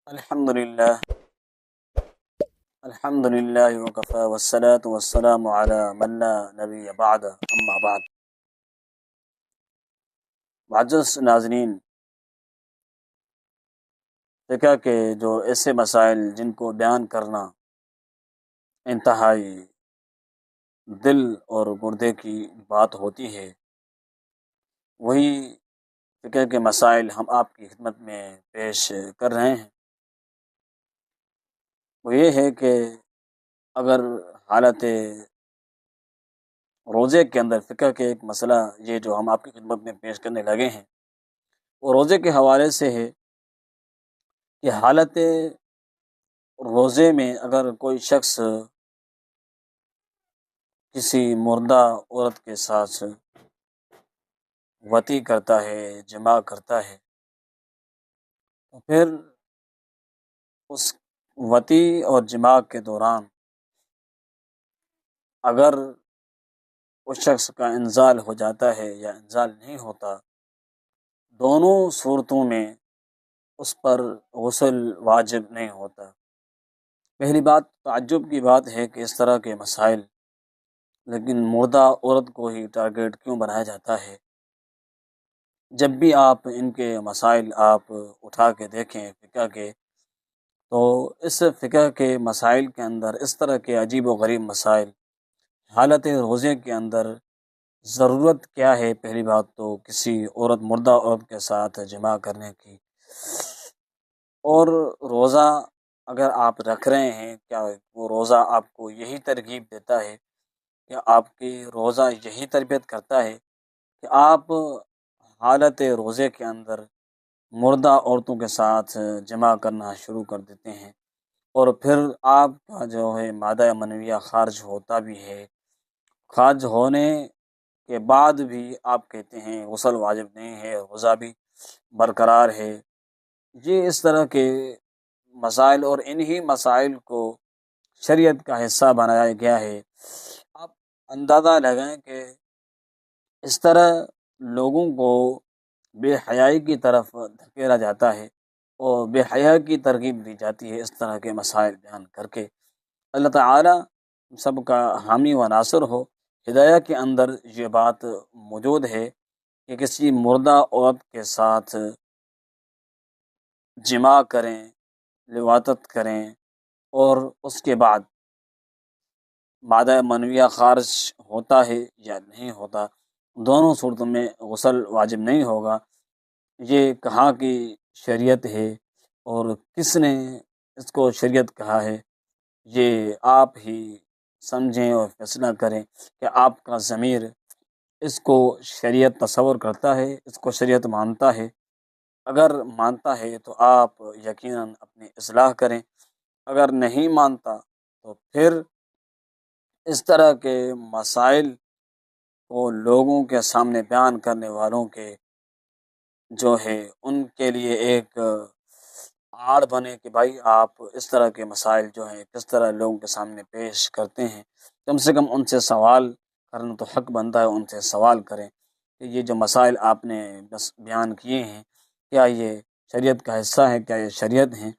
الحمد للہ الحمد للہ وکفی والصلاة والسلام علی من لا نبی بعد اما بعد۔ معزز ناظرین، فقہ کے جو ایسے مسائل جن کو بیان کرنا انتہائی دل اور گردے کی بات ہوتی ہے، وہی فقہ کے مسائل ہم آپ کی خدمت میں پیش کر رہے ہیں۔ وہ یہ ہے کہ اگر حالت روزے کے اندر فقہ کے ایک مسئلہ یہ جو ہم آپ کی خدمت میں پیش کرنے لگے ہیں، وہ روزے کے حوالے سے ہے کہ حالت روزے میں اگر کوئی شخص کسی مردہ عورت کے ساتھ وطی کرتا ہے، جماع کرتا ہے، تو پھر اس وطی اور جماع کے دوران اگر اس شخص کا انزال ہو جاتا ہے یا انزال نہیں ہوتا، دونوں صورتوں میں اس پر غسل واجب نہیں ہوتا۔ پہلی بات تعجب کی بات ہے کہ اس طرح کے مسائل لیکن مردہ عورت کو ہی ٹارگیٹ کیوں بنایا جاتا ہے؟ جب بھی آپ ان کے مسائل آپ اٹھا کے دیکھیں فقہ کے، تو اس فقہ کے مسائل کے اندر اس طرح کے عجیب و غریب مسائل، حالت روزے کے اندر ضرورت کیا ہے؟ پہلی بات تو کسی مردہ عورت کے ساتھ جماع کرنے کی، اور روزہ اگر آپ رکھ رہے ہیں، کیا وہ روزہ آپ کو یہی ترغیب دیتا ہے کہ آپ کی روزہ یہی تربیت کرتا ہے کہ آپ حالت روزے کے اندر مردہ عورتوں کے ساتھ جماع کرنا شروع کر دیتے ہیں، اور پھر آپ کا جو ہے مادہ منویہ خارج ہوتا بھی ہے، خارج ہونے کے بعد بھی آپ کہتے ہیں غسل واجب نہیں ہے، روزہ بھی برقرار ہے؟ یہ اس طرح کے مسائل اور انہی مسائل کو شریعت کا حصہ بنایا گیا ہے۔ آپ اندازہ لگائیں کہ اس طرح لوگوں کو بے حیائی کی طرف دھکیلا جاتا ہے اور بے حیا کی ترغیب دی جاتی ہے اس طرح کے مسائل بیان کر کے۔ اللہ تعالی سب کا حامی و ناصر ہو۔ ہدایہ کے اندر یہ بات موجود ہے کہ کسی مردہ عورت کے ساتھ جماع کریں، لواطت کریں، اور اس کے بعد مادہ منویہ خارج ہوتا ہے یا نہیں ہوتا، دونوں صورتوں میں غسل واجب نہیں ہوگا۔ یہ کہاں کی شریعت ہے اور کس نے اس کو شریعت کہا ہے، یہ آپ ہی سمجھیں اور فیصلہ کریں کہ آپ کا ضمیر اس کو شریعت تصور کرتا ہے، اس کو شریعت مانتا ہے۔ اگر مانتا ہے تو آپ یقیناً اپنی اصلاح کریں، اگر نہیں مانتا تو پھر اس طرح کے مسائل کو لوگوں کے سامنے بیان کرنے والوں کے جو ہے ان کے لیے ایک آڑ بنے کہ بھائی آپ اس طرح کے مسائل جو ہیں کس طرح لوگوں کے سامنے پیش کرتے ہیں۔ کم سے کم ان سے سوال کرنا تو حق بنتا ہے، ان سے سوال کریں کہ یہ جو مسائل آپ نے بس بیان کیے ہیں، کیا یہ شریعت کا حصہ ہے، کیا یہ شریعت ہیں؟